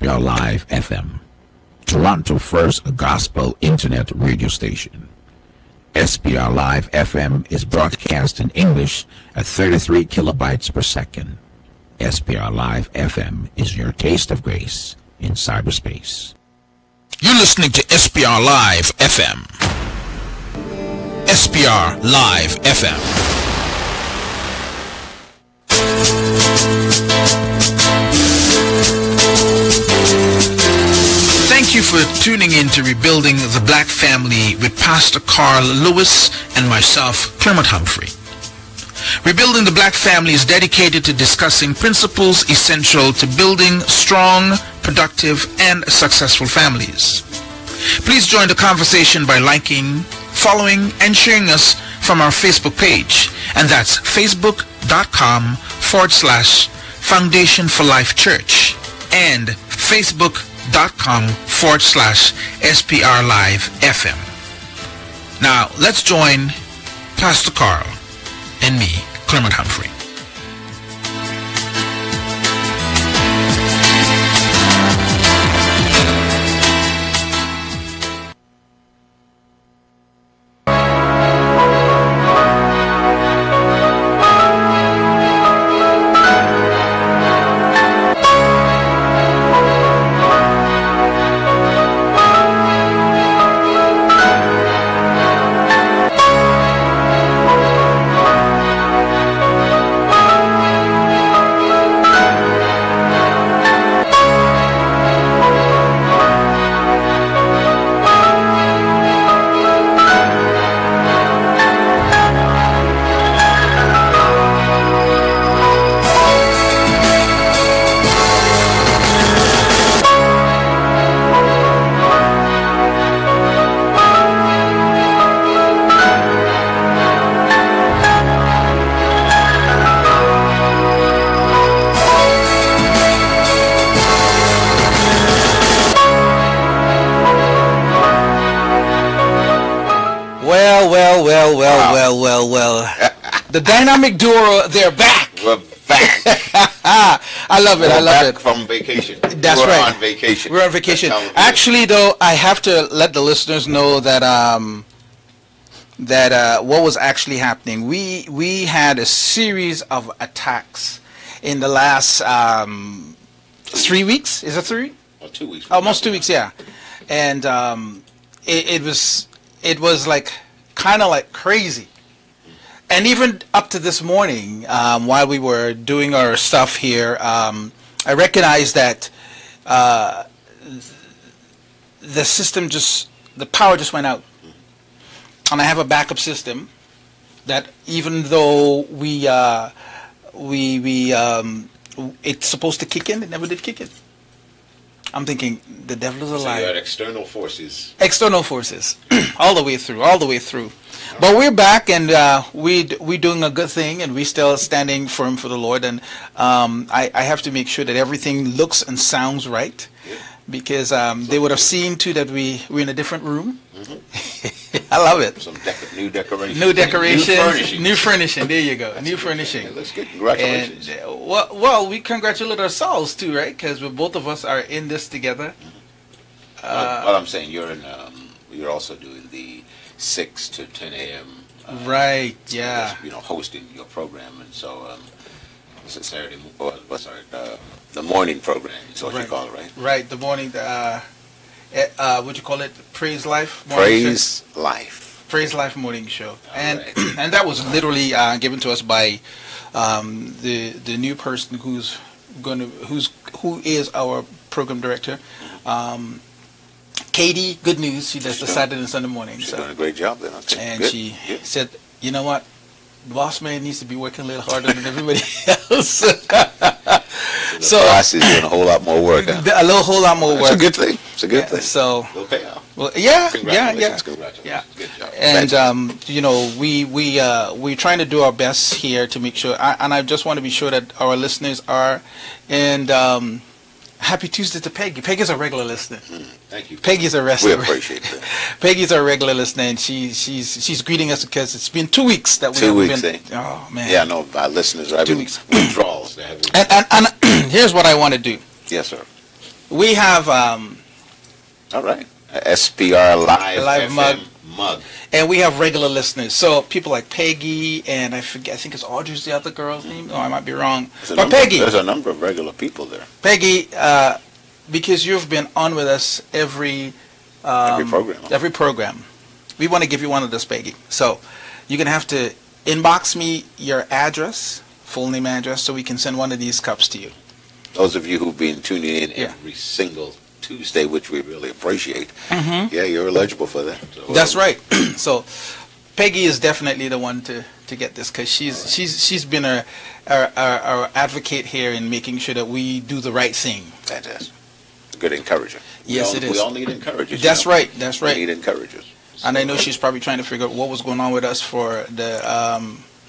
SPR Live FM, Toronto First Gospel Internet Radio Station. SPR Live FM is broadcast in English at 33 kilobytes per second. SPR Live FM is your taste of grace in cyberspace. You're listening to SPR Live FM. SPR Live FM. Thank you for tuning in to Rebuilding the Black Family with Pastor Carl Lewis and myself, Clement Humphrey. Rebuilding the Black Family is dedicated to discussing principles essential to building strong, productive, and successful families. Please join the conversation by liking, following, and sharing us from our Facebook page, and that's facebook.com/Foundation for Life Church and facebook.com/SPR Live FM. Now, let's join Pastor Carl and me, Clement Humphrey. Well. The dynamic duo, they're back. We're back. I love it. We're I love back it. From vacation. That's right. We're on vacation. We're on vacation. Actually, though, I have to let the listeners know that what was actually happening. We had a series of attacks in the last 3 weeks. Is it 3? Or 2 weeks. Almost 2 weeks, yeah. And it was like kind of like crazy. And even up to this morning, while we were doing our stuff here, I recognized that the system the power just went out. And I have a backup system that even though it's supposed to kick in, it never did kick in. I'm thinking the devil is a liar. So you had external forces. External forces, all the way through. But we're back, and we doing a good thing, and we still standing firm for the Lord. And I have to make sure that everything looks and sounds right, because they would have seen too that we're in a different room. Mm-hmm. I love it. Some new decoration. New furnishing. There you go. New furnishing. It looks good. Congratulations. And, well, we congratulate ourselves too, right? Because both of us are in this together. Well, I'm saying you're also doing the 6 to 10 a.m. Right. Yeah. Hosting your program, and so it's a Saturday. The morning program is what you call it, right? Right. The morning. What you call it? Praise Life. Praise Life morning show, and and that was literally given to us by the new person who is our program director. Katie, good news. She does the Saturday and Sunday morning. She's doing a great job then. Okay. And she said, you know what? The boss man needs to be working a little harder than everybody else. So boss is doing a whole lot more work. A whole lot more work. It's a good thing. It's a good thing. So it'll pay off. Well, yeah. Congratulations. Good job. And we're trying to do our best here to make sure. And I just want to be sure that our listeners are. And happy Tuesday to Peggy. Peggy's a regular listener. Thank you. Peggy's a listener. We appreciate that. Peggy's our regular listener, and she's greeting us because it's been 2 weeks that we haven't been. Oh man. Yeah, no, our listeners are having 2 weeks withdrawals. And here's what I want to do. Yes, sir. We have All right. SPR Live, Live FM mug. and we have regular listeners. So people like Peggy and I forget. I think it's Audrey's the other girl's name. Oh, I might be wrong. But Peggy, There's a number of regular people there. Peggy, because you've been on with us every program. Every program. We want to give you one of those, Peggy. So you're gonna have to inbox me your address, full name address, so we can send one of these cups to you. Those of you who've been tuning in Yeah. every single Tuesday, which we really appreciate. Mm-hmm. Yeah, you're eligible for that. So, That's right. So Peggy is definitely the one to get this because she's been our advocate here in making sure that we do the right thing. Fantastic. A good encourager. Yes, it is. We all need encouragers. That's you know? right. That's right. We need encouragers. And I know she's probably trying to figure out what was going on with us for the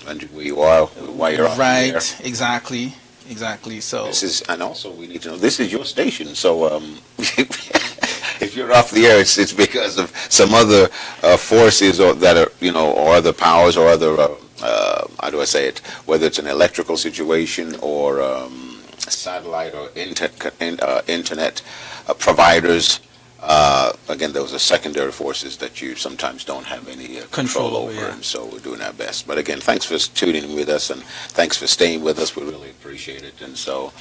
And where you are, why you're off the air. right. Exactly. So This is, and also we need to know this is your station. So if you're off the air, it's because of some other forces that are or other powers or other how do I say it? Whether it's an electrical situation or satellite or internet providers. Again, those are secondary forces that you sometimes don't have any control over, yeah. and so we're doing our best. But again, thanks for tuning in with us, and thanks for staying with us. We really appreciate it. And so,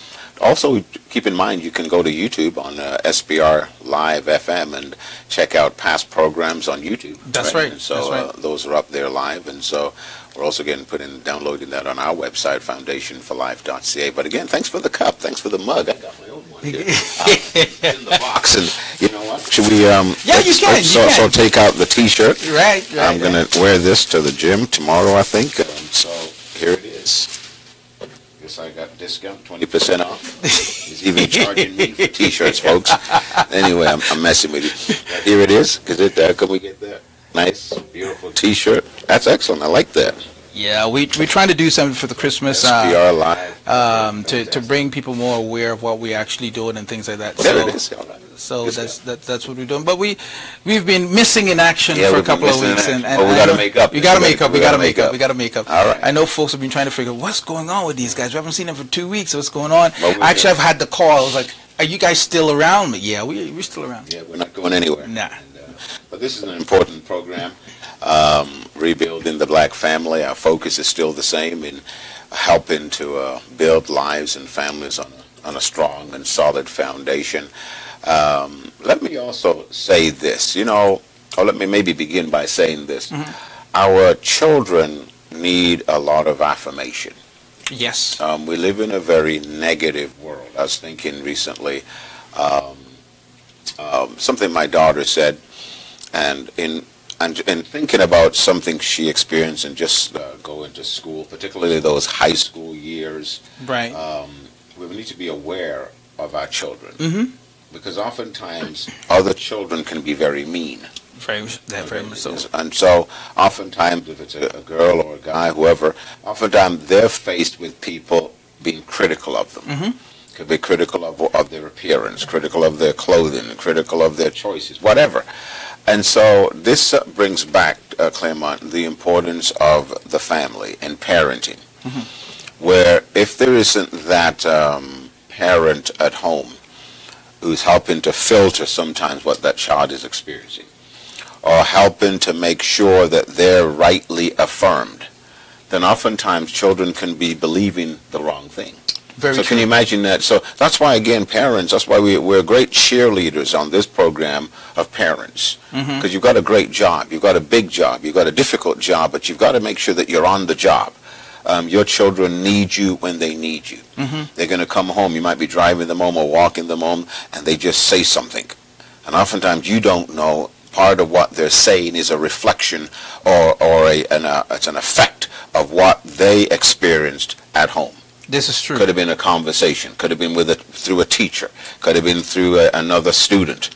also keep in mind you can go to YouTube on SPR Live FM and check out past programs on YouTube. That's right. And so That's right. those are up there live, and so we're also downloading that on our website, foundationforlife.ca. But again, thanks for the cup, thanks for the mug. I got my own one here. It's in the box, and you know what? Should we? Yeah, you can. So take out the T-shirt. Right. I'm going to wear this to the gym tomorrow, I think. So here it is. Guess I got discount, 20% off. He's even charging me for T-shirts, folks. Anyway, I'm messing with you. But here it is. Can we get that nice, beautiful T-shirt? That's excellent. I like that. Yeah, we're trying to do something for the Christmas SPR Live. to bring people more aware of what we actually doing and things like that. There it is. All right. So that's what we're doing. But we've been missing in action Yeah, for a we've been couple of missing in weeks, action. and Well, we I gotta know- make up. We got to make up. We gotta make up. All right. I know folks have been trying to figure out what's going on with these guys. We haven't seen them for 2 weeks. What's going on? Well, Actually, I've had the call. I was like, "Are you guys still around?" Yeah, we're still around. Yeah, we're not going anywhere. Nah. But this is an important program. Rebuilding the black family. Our focus is still the same in helping to build lives and families on a strong and solid foundation. Let me also say this, or let me maybe begin by saying this. Mm-hmm. Our children need a lot of affirmation. Yes. We live in a very negative world. I was thinking recently, something my daughter said, and in thinking about something she experienced and just going to school, particularly those high school years, Right. we need to be aware of our children. Mm-hmm. Because oftentimes other children can be very mean. Very much so. And so oftentimes if it's a girl or a guy, whoever, oftentimes they're faced with people being critical of them. Mm-hmm. Could be critical of their appearance, critical of their clothing, critical of their choices, whatever. And so this brings back, Claremont, the importance of the family and parenting, where if there isn't that parent at home who's helping to filter sometimes what that child is experiencing, or helping to make sure that they're rightly affirmed, then oftentimes children can be believing the wrong thing. Very So true. can you imagine that? So that's why, again, parents, that's why we're great cheerleaders on this program of parents. Because you've got a great job, you've got a big job, you've got a difficult job, but you've got to make sure that you're on the job. Your children need you when they need you. They're going to come home, you might be driving them home or walking them home, and they just say something. And oftentimes you don't know part of what they're saying is a reflection or it's an effect of what they experienced at home. This is true. Could have been a conversation, could have been through a teacher, could have been through another student.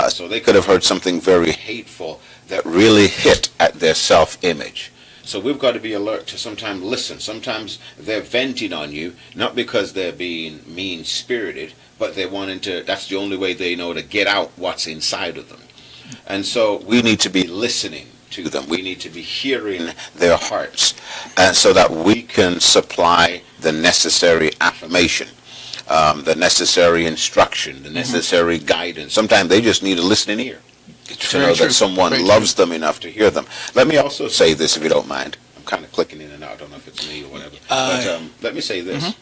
So they could have heard something very hateful that really hit at their self-image. So we've got to be alert to sometimes listen. Sometimes they're venting on you, not because they're being mean-spirited, but they're wanting to, that's the only way they know to get out what's inside of them. And so we need to be listening to them. We need to be hearing their hearts, and so that we can supply the necessary affirmation. the necessary instruction, the necessary guidance. Sometimes they just need a listening ear to know that someone loves them enough to hear them. Let me also say this, if you don't mind. I'm kind of clicking in and out. I don't know if it's me or whatever. But let me say this.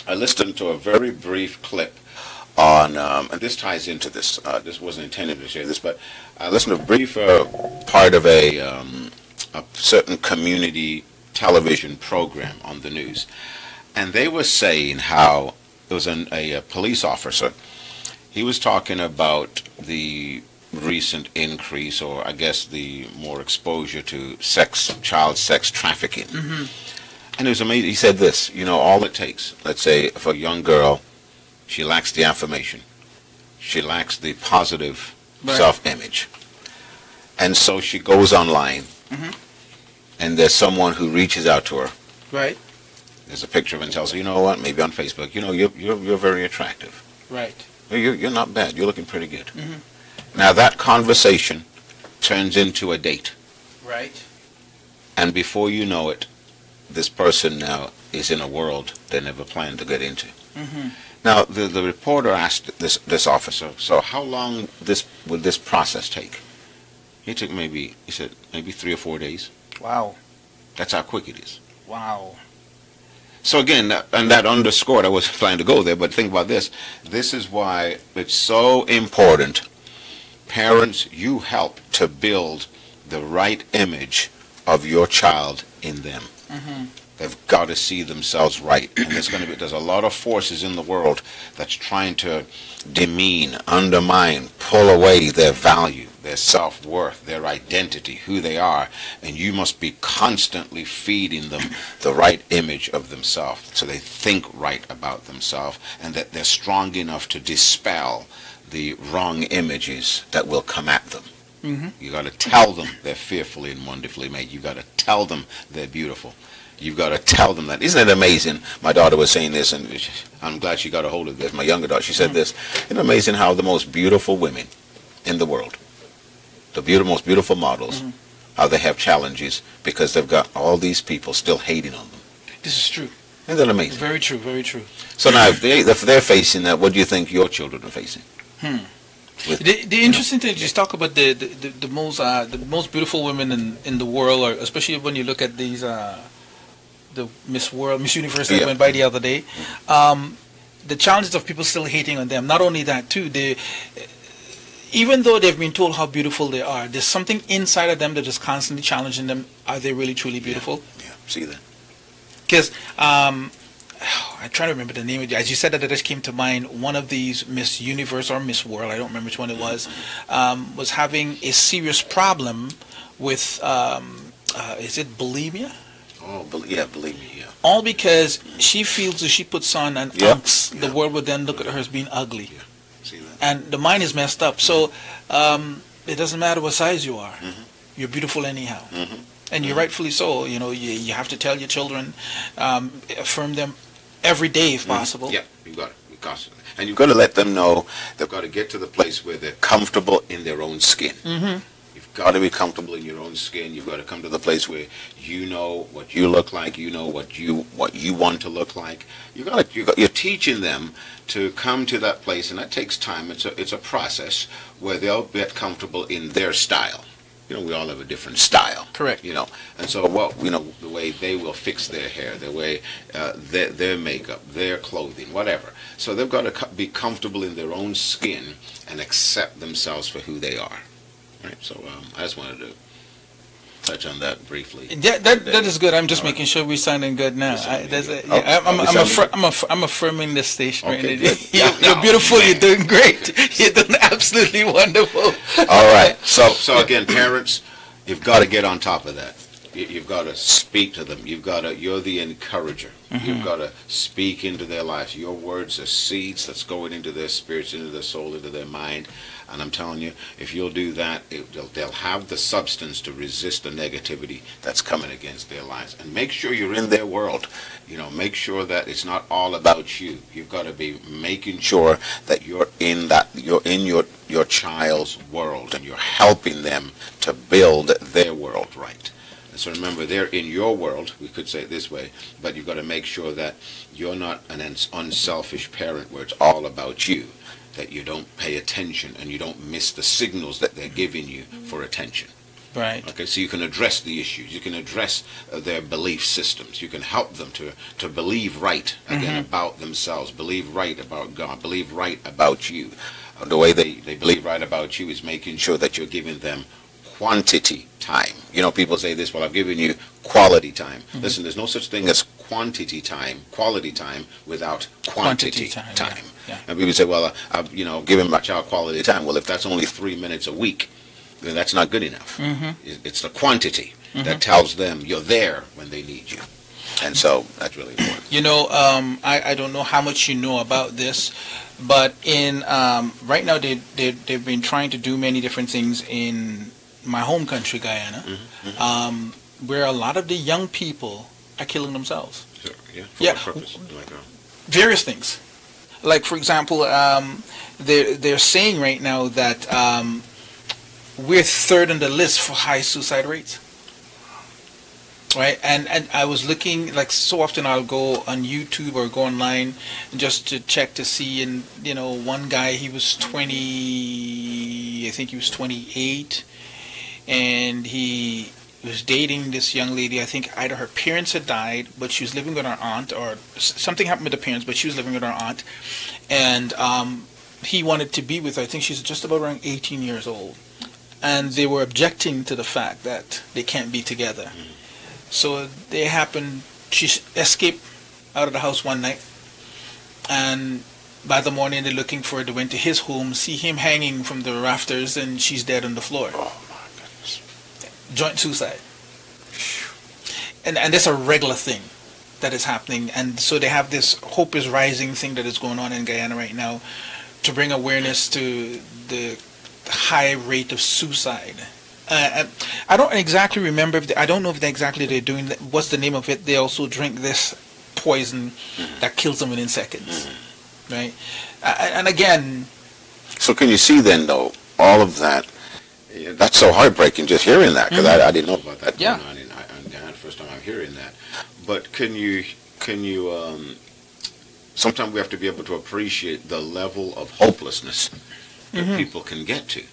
I listened to a very brief clip on, and this ties into this. This wasn't intended to share this, but I listened to a brief part of a certain community television program on the news, and they were saying how there was a police officer. He was talking about the recent increase, or I guess the more exposure to child sex trafficking. And it was amazing. He said this, all it takes, let's say, if a young girl, she lacks the affirmation, she lacks the positive self-image, and so she goes online, and there's someone who reaches out to her. Right. There's a picture of her and tells her, you know what, maybe on Facebook, you're very attractive. Right. You're not bad. You're looking pretty good. Now that conversation turns into a date. Right. And before you know it, this person now is in a world they never planned to get into. Now the reporter asked this officer, so how long would this process take? He said maybe 3 or 4 days. Wow. That's how quick it is. Wow. So again, that underscored, I wasn't planning to go there, but think about this. This is why it's so important. Parents, you help to build the right image of your child in them. They've got to see themselves right. And there's a lot of forces in the world that's trying to demean, undermine, pull away their value, their self-worth, their identity, who they are. And you must be constantly feeding them the right image of themselves so they think right about themselves and that they're strong enough to dispel the wrong images that will come at them. You got to tell them they're fearfully and wonderfully made. You got to tell them they're beautiful. You've got to tell them that. Isn't it amazing? My daughter was saying this, and I'm glad she got a hold of this. My younger daughter, she said this. Isn't it amazing how the most beautiful women in the world, the most beautiful models, how they have challenges because they've got all these people still hating on them. This is true. Isn't that amazing? Very true, very true. So now, if they're facing that, what do you think your children are facing? The interesting thing is just talk about the most beautiful women in the world, or especially when you look at these the Miss Universe that went by the other day. The challenges of people still hating on them. Not only that, too, even though they've been told how beautiful they are, there's something inside of them that is constantly challenging them. Are they really truly beautiful? Yeah, see that. Because I try to remember the name of it. As you said that, just came to mind. One of these Miss Universe or Miss World, I don't remember which one it was having a serious problem with, is it bulimia? Oh, yeah, bulimia, yeah. All because she feels if she puts on an ounce, the world would then look at her as being ugly. Yeah. See that. And the mind is messed up. So it doesn't matter what size you are. You're beautiful anyhow. And you're rightfully so. You have to tell your children, affirm them every day if possible. Yeah, you've got to constantly. And you've got to let them know they've got to get to the place where they're comfortable in their own skin. You've got to be comfortable in your own skin. You've got to come to the place where you know what you look like. You know what you want to look like. You're teaching them to come to that place, and that takes time. It's a process where they'll get comfortable in their style. We all have a different style. Correct. And so the way they will fix their hair, the way their makeup, their clothing, whatever. So they've got to be comfortable in their own skin and accept themselves for who they are. Right. So I just wanted to touch on that briefly. Yeah, that is good. I'm just making sure we're sounding good now. I'm affirming this station. Okay, right? You're beautiful. You're doing great. You're doing absolutely wonderful. All right. So again, parents, you've got to get on top of that. You've got to speak to them. You're the encourager. You've got to speak into their lives. Your words are seeds that's going into their spirits, into their soul, into their mind. And I'm telling you, if you'll do that, they'll have the substance to resist the negativity that's coming against their lives. And make sure you're in their world. Make sure that it's not all about you. You've got to be making sure that you're in your child's world and you're helping them to build their world right. So remember, they're in your world, we could say it this way, but you've got to make sure that you're not an unselfish parent where it's all about you, that you don't pay attention and you don't miss the signals that they're giving you for attention. Right. Okay, so you can address the issues, you can address their belief systems, you can help them to believe right, again, about themselves, believe right about God, believe right about you. The way they believe right about you is making sure that you're giving them quantity time. You know, people say this, well, I've given you quality time. Listen, there's no such thing as quantity time, quality time, without quantity time. Yeah. And people say, well, I've, given my child quality time. Well, if that's only 3 minutes a week, then that's not good enough. It's the quantity that tells them you're there when they need you. And so that's really important. I don't know how much you know about this, but in right now they've been trying to do many different things in my home country, Guyana, where a lot of the young people are killing themselves. Sure, yeah. For what purpose? Various things. Like, for example, they're saying right now that we're third on the list for high suicide rates. Right, and I was looking, like, so often I'll go on YouTube or go online just to check to see, and one guy, he was 20, I think he was 28, and he was dating this young lady. I think either her parents had died, but she was living with her aunt, or something happened with the parents, but she was living with her aunt, and he wanted to be with her. I think she's just about around 18 years old, and they were objecting to the fact that they can't be together. So she escaped out of the house one night, and by the morning they're looking for her. They went to his home, see him hanging from the rafters, and she's dead on the floor. Oh my goodness. Joint suicide. And that's a regular thing that is happening. And so they have this Hope is Rising thing that is going on in Guyana right now to bring awareness to the high rate of suicide. I don't exactly remember. I don't know if they're doing that. What's the name of it? They also drink this poison that kills them within seconds, right? And again. So can you see then, though, all of that? That's so heartbreaking just hearing that, because I didn't know about that. Yeah. Going on in Ghana, the first time I'm hearing that. But can you? Sometimes we have to be able to appreciate the level of hopelessness that people can get to.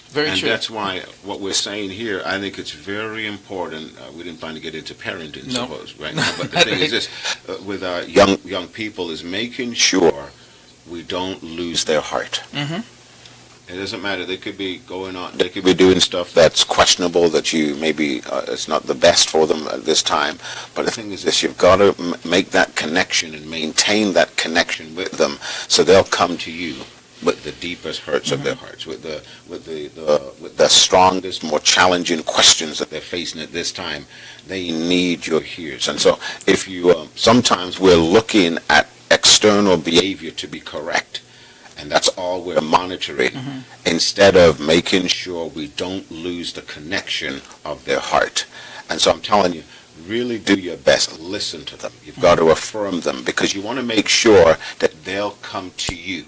Very and true. That's why what we're saying here, I think it's very important. We didn't plan to get into parenting, suppose, right now. But the thing is this, with our young people, is making sure we don't lose their heart. It doesn't matter. They could be going on. They could be doing stuff that's questionable, that you maybe it's not the best for them at this time. But the thing is this: you've got to make that connection and maintain that connection with them, so they'll come to you with the deepest hurts of their hearts, with the strongest, more challenging questions that they're facing at this time. They need your ears. And so if you, sometimes we're looking at external behavior to be correct, and that's all we're monitoring, instead of making sure we don't lose the connection of their heart. And so I'm telling you, really do your best. Listen to them. You've got to affirm them, because you want to make sure that they'll come to you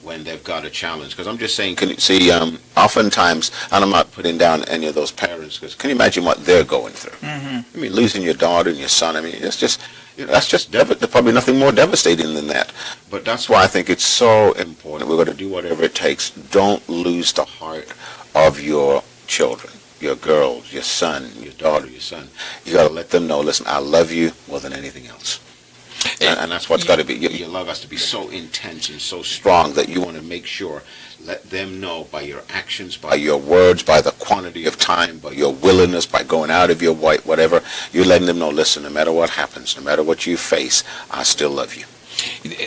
when they've got a challenge. Because I'm just saying, can you see, oftentimes, and I'm not putting down any of those parents, because can you imagine what they're going through? I mean, losing your daughter and your son, I mean, it's just, that's just probably nothing more devastating than that. But that's why I think it's so important. We're going to do whatever it takes. Don't lose the heart of your children, your girls, your son, your daughter, your son. You got to let them know, listen, I love you more than anything else. And that's what's got to be. Your love has to be so intense and so strong that you want to make sure, let them know by your actions, by your words, by the quantity of time, by your willingness, by going out of your way, whatever, you're letting them know, listen, no matter what happens, no matter what you face, I still love you.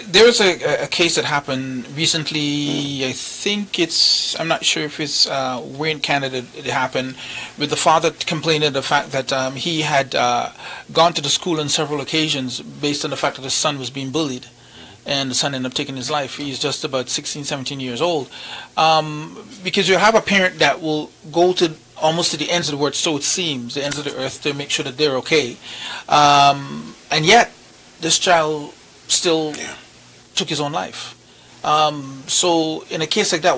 There was a case that happened recently. I think I'm not sure if it's where in Canada it happened, with the father complaining of the fact that he had gone to the school on several occasions based on the fact that his son was being bullied, and the son ended up taking his life. He's just about 16, 17 years old. Because you have a parent that will go to almost to the ends of the word, so it seems, the ends of the earth, to make sure that they're okay. And yet, this child still took his own life. So in a case like that,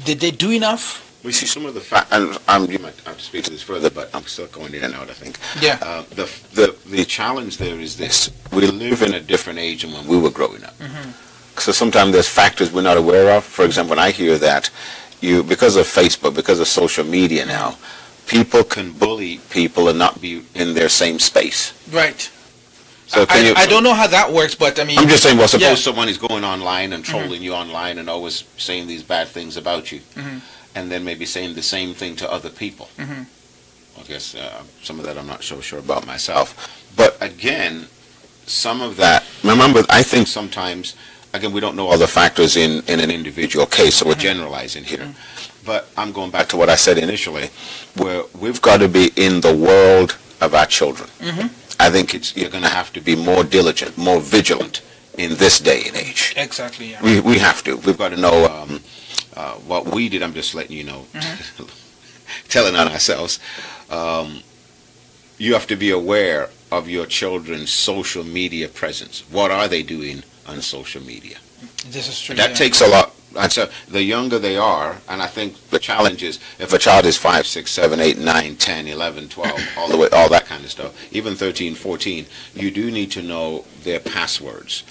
did they do enough We see some of the and you might have to speak to this further, but I'm still going in and out, I think. Yeah. The challenge there is this: we live in a different age than when we were growing up. So sometimes there's factors we're not aware of. For example, when I hear that because of Facebook, because of social media now, people can bully people and not be in their same space. Right. So I don't know how that works, but I mean, I'm just saying. Well, suppose someone is going online and trolling you online and always saying these bad things about you. And then maybe saying the same thing to other people. I guess some of that I'm not so sure about myself. But again, some of that, remember, I think sometimes, again, we don't know all the factors in an individual case, so we're generalizing here. But I'm going back to what I said initially, where we've got to be in the world of our children. I think you're going to have to be more diligent, more vigilant in this day and age. Exactly, yeah. We have to. We've got to know what we did. I'm just letting you know, telling on ourselves. You have to be aware of your children's social media presence. What are they doing on social media? This is true. That takes a lot. And so the younger they are, and I think the challenge is if a child is 5, 6, 7, 8, 9, 10, 11, 12, all the way, all that kind of stuff, even 13, 14, you do need to know their passwords.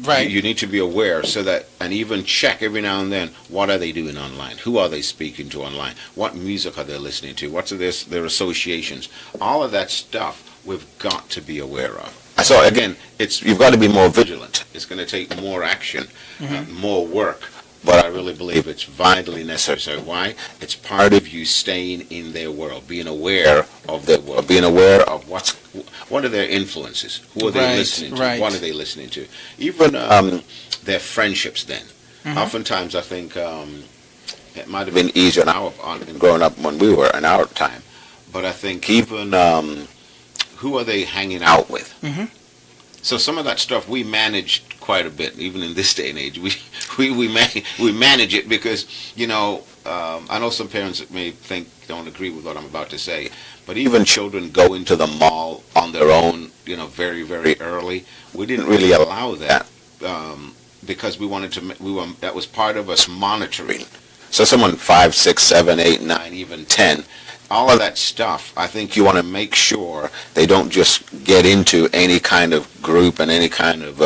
Right. You need to be aware so that, and even check every now and then, what are they doing online? Who are they speaking to online? What music are they listening to? What's their associations? All of that stuff we've got to be aware of. So again, you've got to be more vigilant. It's going to take more action, more work. But I really believe it's vitally necessary. Why? It's part of you staying in their world, being aware of their world, being aware of what are their influences, who are they listening to, what are they listening to. Even their friendships then. Oftentimes I think it might have been easier in growing up when we were in our time, but I think even who are they hanging out with? So some of that stuff we managed quite a bit, even in this day and age. We manage it because, I know some parents may don't agree with what I'm about to say, but even children go into the mall on their own, very, very early. We didn't really allow that because that was part of us monitoring. So someone 5, 6, 7, 8, 9, even 10, all of that stuff, I think you want to make sure they don't just get into any kind of group and any kind of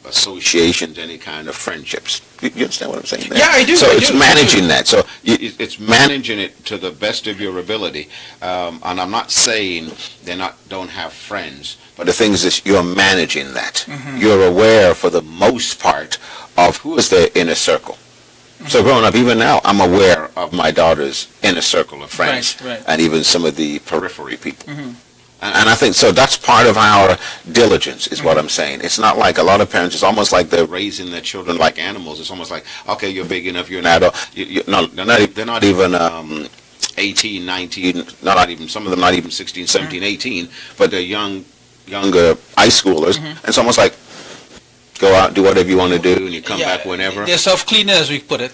associations, any kind of friendships. You understand what I'm saying there? Yeah, I do. So it's managing that. So it's managing it to the best of your ability. And I'm not saying they don't have friends, but the thing is that you're managing that. You're aware for the most part of who is their inner circle. So growing up, even now, I'm aware of my daughter's inner circle of friends, and even some of the periphery people. And I think, so that's part of our diligence, is what I'm saying. It's not like a lot of parents, it's almost like they're raising their children like animals. It's almost like, okay, you're big enough, you're an adult. No, they're not even 18, 19, some of them not even 16, 17, 18, but they're younger high schoolers. And it's almost like, go out and do whatever you want to do, and you come back whenever. They're self-cleaning, as we put it.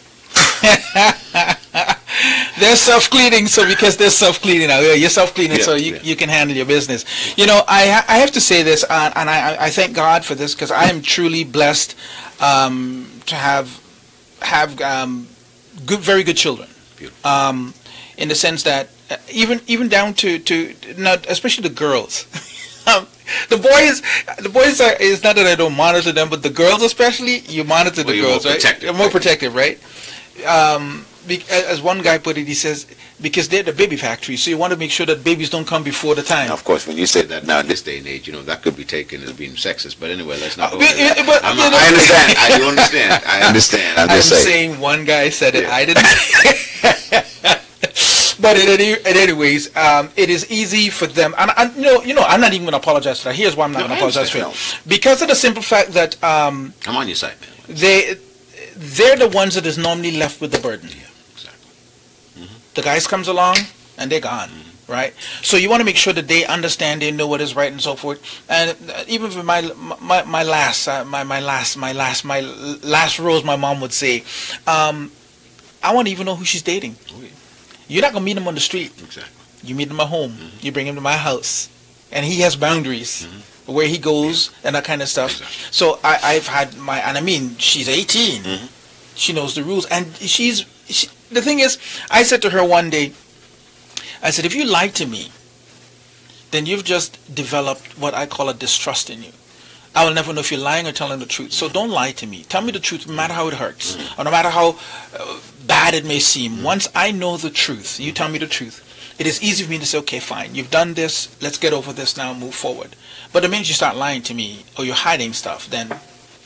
They're self-cleaning, so because they're self-cleaning now, you're self-cleaning, so you can handle your business. I have to say this, and I thank God for this, because I am truly blessed to have very good children. In the sense that even down to not, especially the girls. The boys it's not that I don't monitor them, but the girls especially, you monitor the girls, right? They're more protective, right? As one guy put it, he says, because they're the baby factory, so you want to make sure that babies don't come before the time. Now, of course, when you say that now in this day and age, that could be taken as being sexist, but anyway, let's not go into that. I understand. I do understand. I understand. I'm saying one guy said it. I didn't. But anyways, it is easy for them, and I'm not even going to apologize for that. Here's why I'm not going to apologize for it, because of the simple fact that I'm on your side, man. They're the ones that is normally left with the burden. Yeah, exactly. The guys comes along and they're gone, right? So you want to make sure that they understand, they know what is right and so forth. And even for my last rose, my mom would say, I want to even know who she's dating. Oh, yeah. You're not going to meet him on the street. Exactly. You meet him at home. You bring him to my house. And he has boundaries where he goes and that kind of stuff. Exactly. So I've had and I mean, she's 18. She knows the rules. And the thing is, I said to her one day, I said, if you lie to me, then you've just developed what I call a distrust in you. I will never know if you're lying or telling the truth. So don't lie to me. Tell me the truth, no matter how it hurts, or no matter how bad it may seem. Once I know the truth, you tell me the truth, it is easy for me to say, okay, fine, you've done this, let's get over this now and move forward. But the minute you start lying to me, or you're hiding stuff, then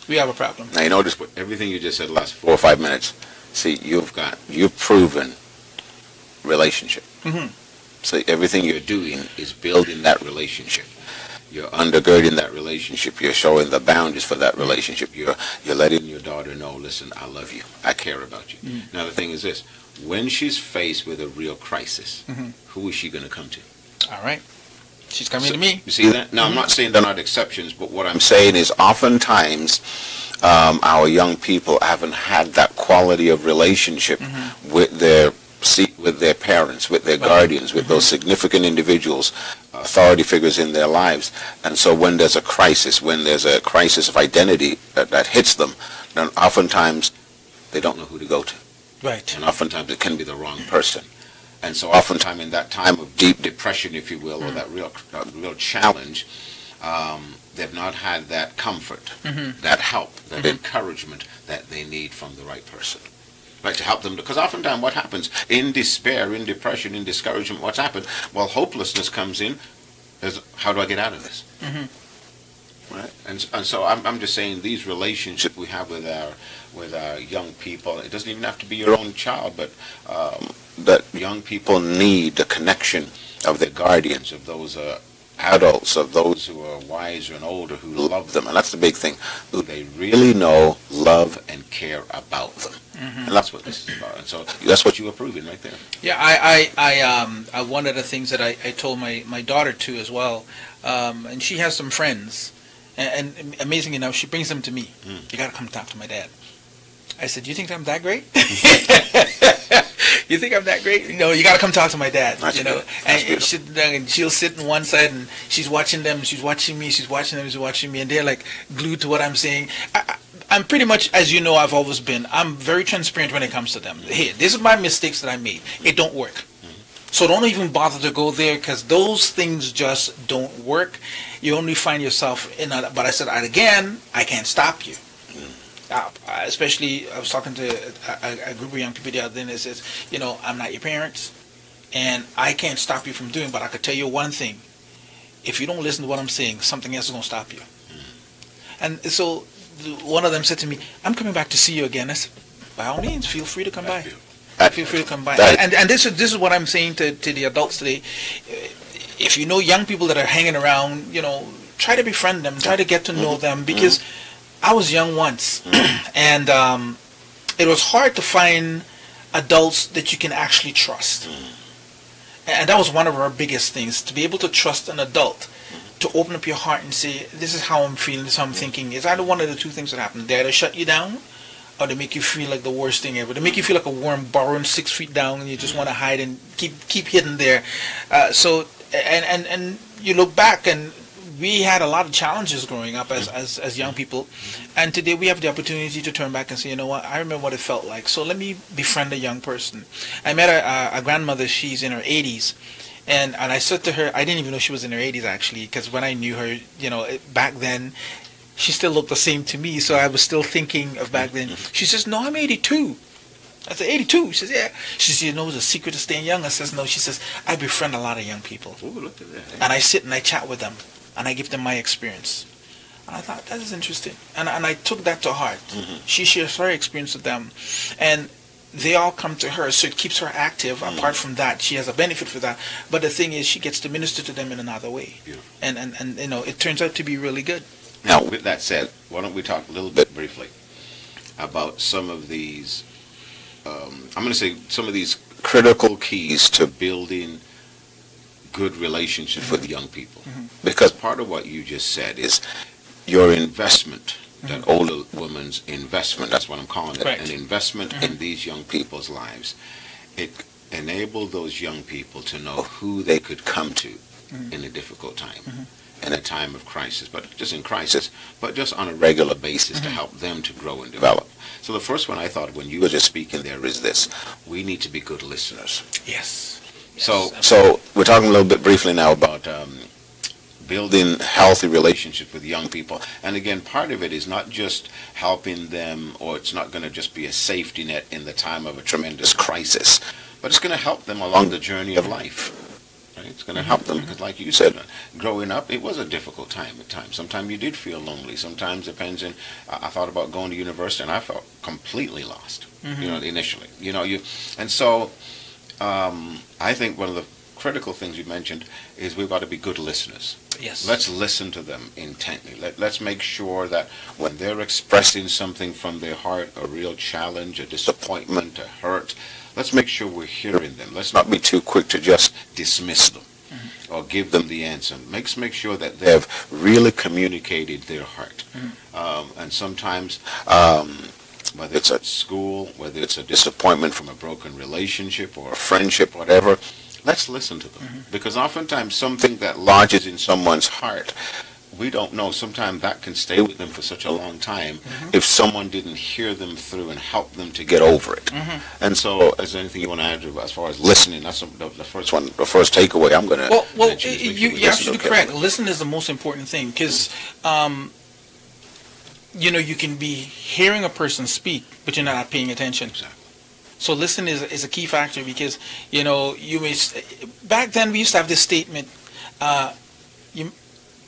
we have a problem. Now, you notice what everything you just said the last 4 or 5 minutes. See, you've proven relationship. So everything you're doing is building that relationship. You're undergirding that relationship. You're showing the boundaries for that relationship. You're letting your daughter know, listen, I love you. I care about you. Now, the thing is this. When she's faced with a real crisis, who is she going to come to? All right. She's coming to me. You see that? Now, I'm not saying they're not exceptions, but what I'm saying is oftentimes our young people haven't had that quality of relationship with their parents, with their guardians, with those significant individuals, authority figures in their lives. And so when there's a crisis of identity that hits them, then oftentimes they don't know who to go to. Right. And oftentimes it can be the wrong person. And so oftentimes in that time of deep depression, if you will, or that real challenge, they've not had that comfort, that help, that encouragement that they need from the right person. Right, to help them. Because oftentimes what happens in despair, in depression, in discouragement, what's happened? Well, hopelessness comes in as, how do I get out of this? Right? And so I'm just saying these relationships we have with our young people, it doesn't even have to be your own child, but that young people need the connection of their guardians, of those adults, of those who are wiser and older, who love them. And that's the big thing, who they really know, love, and care about them. And that's what this is about. And so that's what you were proving right there. Yeah, I one of the things that I told my daughter too as well, and she has some friends, and amazing enough, she brings them to me. You got to come talk to my dad. I said, you think I'm that great? You think I'm that great? You got to come talk to my dad. That's And she'll sit on one side and she's watching them, she's watching me, she's watching them, she's watching me, and they're like glued to what I'm saying. I'm pretty much, as you know, I've always been, I'm very transparent when it comes to them. Hey, this is my mistakes that I made. It don't work. So don't even bother to go there, because those things just don't work. You only find yourself in a, but I said, again, I can't stop you. Especially, I was talking to a group of young people the other day, and it says, I'm not your parents, and I can't stop you from doing, but I could tell you one thing. If you don't listen to what I'm saying, something else is going to stop you. And so one of them said to me, I'm coming back to see you again. I said, by all means, feel free to come by. Feel free to come by. And this is what I'm saying to the adults today. If you know young people that are hanging around, try to befriend them, try to get to know them, because I was young once, and it was hard to find adults that you can actually trust. And that was one of our biggest things, to be able to trust an adult, to open up your heart and say, this is how I'm feeling, this is how I'm thinking. It's either one of the two things that happen. They either shut you down, or they make you feel like the worst thing ever. They make you feel like a worm burrowing 6 feet down, and you just want to hide and keep hidden there. And you look back, and we had a lot of challenges growing up as young people, and today we have the opportunity to turn back and say, you know what, I remember what it felt like, so let me befriend a young person. I met a grandmother, she's in her 80s, and I said to her, I didn't even know she was in her 80s actually, because when I knew her, back then, she still looked the same to me, so I was still thinking of back then. She says, no, I'm 82. I said, 82? She says, yeah. She says, it's a secret to staying young? I says, no. She says, I befriend a lot of young people. Ooh, look at that. And I sit and I chat with them, and I give them my experience. And I thought, that is interesting. And I took that to heart. She shares her experience with them, and they all come to her, so it keeps her active. Apart from that, she has a benefit for that. But the thing is, she gets to minister to them in another way. And it turns out to be really good. Now, with that said, why don't we talk a little bit briefly about some of these, I'm going to say some of these critical keys to building good relationships with young people. Because part of what you just said is your investment, that older woman's investment, that's what I'm calling it, Correct. an investment in these young people's lives. It enabled those young people to know who they could come to in a difficult time. in a time of crisis, but just in crisis, but just on a regular basis to help them to grow and develop. So the first one I thought when you were just speaking there is this: we need to be good listeners. Yes. So we're talking a little bit briefly now about building healthy relationships with young people. And again, part of it is not just helping them, or it's not going to just be a safety net in the time of a tremendous crisis, but it's going to help them along the journey of life. Right? It's going to help them because, like you said, growing up, it was a difficult time at times. Sometimes you did feel lonely. Sometimes it depends. I thought about going to university, and I felt completely lost. Initially. And so I think one of the critical things you mentioned is we've got to be good listeners. Yes. Let's listen to them intently. Let's make sure that when they're expressing something from their heart, a real challenge, a disappointment, a hurt, let's make sure we're hearing them. Let's not be too quick to just dismiss them or give them the answer. Make sure that they've really communicated their heart. And sometimes, whether it's at school, whether it's a disappointment from a broken relationship or a friendship, whatever, let's listen to them. Because oftentimes something that lodges in someone's heart, we don't know. Sometimes that can stay with them for such a long time if someone didn't hear them through and help them to get over it. And so, is there anything you want to add as far as listening? That's the first one, the first takeaway I'm going to mention. You're absolutely correct. Listen is the most important thing because, you can be hearing a person speak, but you're not paying attention. Exactly. So listen is a key factor because, you may, back then we used to have this statement,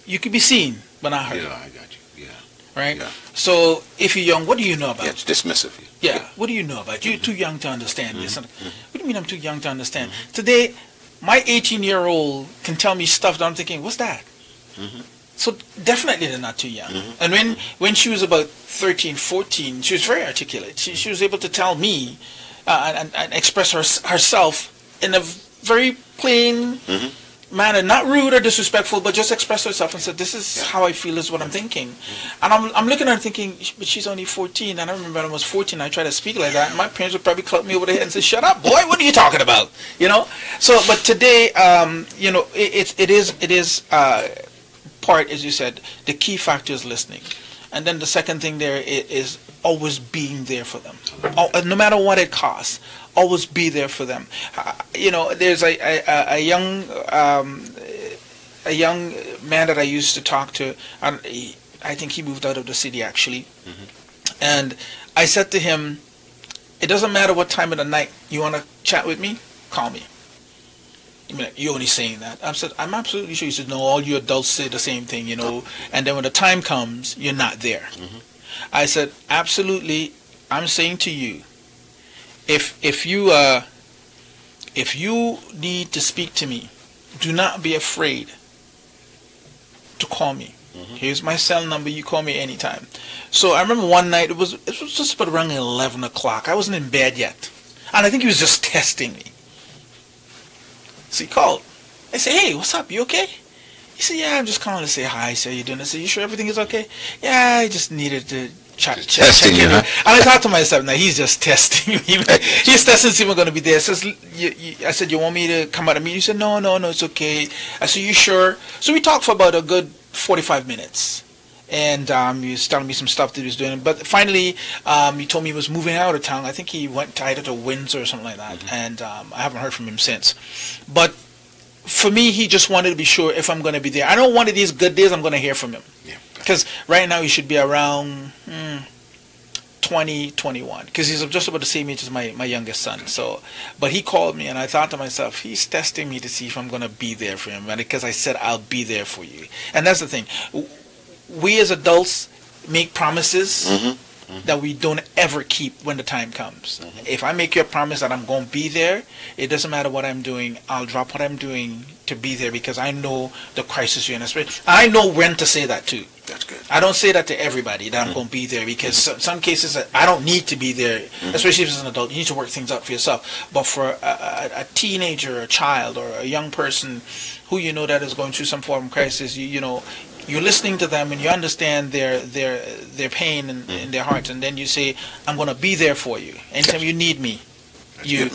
you could be seen, but not heard. Yeah, I got you. Yeah. Right? Yeah. So if you're young, what do you know about? Yeah, it's dismissive. Yeah. What do you know about? You're too young to understand this. What do you mean I'm too young to understand? Today, my 18-year-old can tell me stuff that I'm thinking, what's that? So definitely they're not too young. And when she was about 13, 14, she was very articulate. She was able to tell me and express herself in a very plain manner, not rude or disrespectful, but just express herself and said, this is how I feel, is what I'm thinking. And I'm looking at her thinking, but she's only 14. And I remember when I was 14, I tried to speak like that, and my parents would probably club me over the head and say, shut up, boy, what are you talking about? So, but today, it is part, as you said, the key factor is listening. And then the second thing there is always being there for them. No matter what it costs, always be there for them. There's a young man that I used to talk to. I think he moved out of the city actually. And I said to him, it doesn't matter what time of the night you want to chat with me, call me. You're only saying that. I said, I'm absolutely sure. He said, no, all you adults say the same thing, and then when the time comes, you're not there. I said, absolutely, I'm saying to you, if you need to speak to me, do not be afraid to call me. Here's my cell number, you call me anytime. So I remember one night, it was just about around 11 o'clock. I wasn't in bed yet. And I think he was just testing me. So he called. I said, hey, what's up? You okay? He said, yeah, I'm just calling to say hi. So how you doing? I said, you sure everything is okay? Yeah, I just needed to check in. And I thought to myself, now he's just testing me. He's testing to see if I'm going to be there. I said, you want me to come out and meet you? He said, no, it's okay. I said, you sure? So we talked for about a good 45 minutes. And he was telling me some stuff that he was doing. But finally, he told me he was moving out of town. I think he went either to Windsor or something like that. And I haven't heard from him since. But for me, he just wanted to be sure if I'm going to be there. I know one of these good days I'm going to hear from him. Because right now he should be around 20, 21. Because he's just about the same age as my youngest son. So, but he called me and I thought to myself, he's testing me to see if I'm going to be there for him. And because I said, I'll be there for you. And that's the thing. We as adults make promises that we don't ever keep when the time comes. If I make you a promise that I'm going to be there, it doesn't matter what I'm doing. I'll drop what I'm doing to be there because I know the crisis you're in. I know when to say that too. That's good. I don't say that to everybody that I'm going to be there because some cases I don't need to be there, especially if it's an adult. You need to work things out for yourself. But for a teenager, a child, or a young person who you know that is going through some form of crisis, you're listening to them and you understand their pain in their hearts, and then you say, I'm going to be there for you. Anytime you need me, you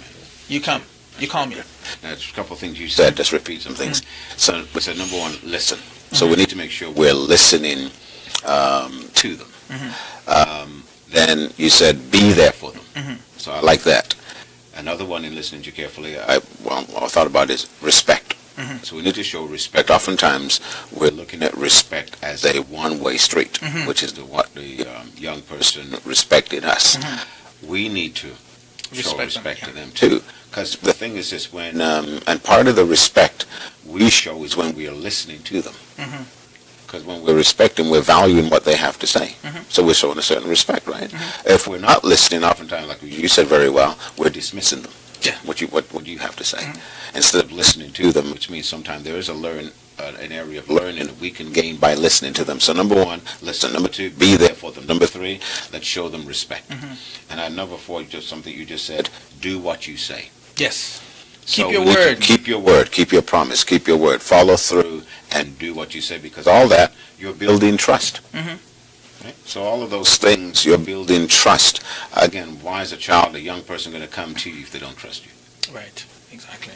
come. You call me. Now, there's a couple of things you said. Just repeat some things. So, we said, number one, listen. So we need to make sure we're listening to them. Then you said, be there for them. So I like that. Another one in listening to you carefully, I thought about is respect. So we need to show respect. Oftentimes, we're looking at respect as a one-way street, which is what the young person respecting us. We need to show respect to them too, because the thing is this: when and part of the respect we show is when we are listening to them. Because when we're respecting, we're valuing what they have to say. So we're showing a certain respect, right? If we're not listening, oftentimes, like you said very well, we're dismissing them. Yeah. What do you have to say? Instead of listening to them, which means sometimes there is an area of learning that we can gain by listening to them. So number one, listen. Number two, be there for them. Number three, let's show them respect. And number four, just something you just said, do what you say. Yes. So Keep your word. Keep your word. Keep your promise. Keep your word. Follow through and do what you say, because all that, you're building trust. Right? So all of those things, you're building trust. Again, why is a young person going to come to you if they don't trust you? Right. Exactly.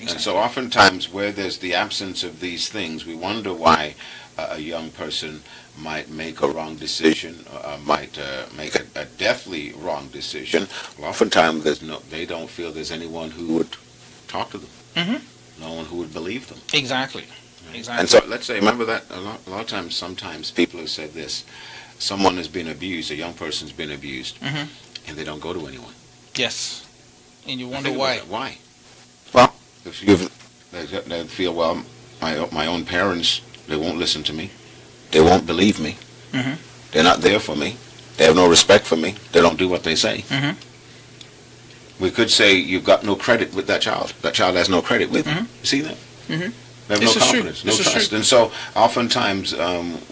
And so oftentimes where there's the absence of these things, we wonder why a young person might make a wrong decision, might make a deathly wrong decision. Well, oftentimes they don't feel there's anyone who would talk to them. No one who would believe them. Exactly. And so let's say, remember that a lot of times, sometimes people have said this: someone has been abused, a young person's been abused, and they don't go to anyone. Yes. And you wonder why. Why? Well, if they feel, well, my own parents, they won't listen to me, they won't believe me, they're not there for me, they have no respect for me, they don't do what they say. We could say you've got no credit with that child. That child has no credit with you. You see that? They have no confidence, no trust. And so oftentimes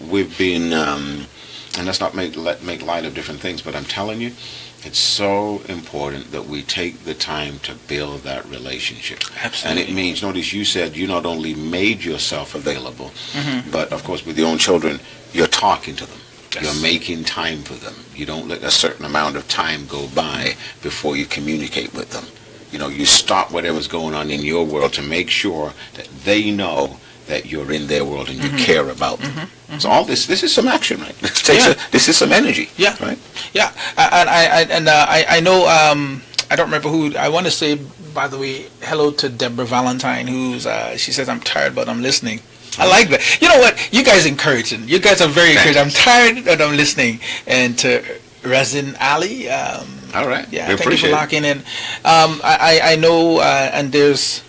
we've been, and let's not make light of different things, but I'm telling you, it's so important that we take the time to build that relationship. Absolutely. And it means, notice you said you not only made yourself available, but of course with your own children, you're talking to them. Yes. You're making time for them. You don't let a certain amount of time go by before you communicate with them. You stop whatever's going on in your world to make sure that they know that you're in their world and you care about them. So all this is some action, right? This is some energy. Yeah. Right? Yeah. I know, I don't remember who, I want to say, by the way, hello to Deborah Valentine, she says, I'm tired, but I'm listening. I like that. You know what? You guys encouraging. You guys are very encouraging. I'm tired, but I'm listening. And to Razin Ali, all right. Yeah, thank you for locking in. I know, and there's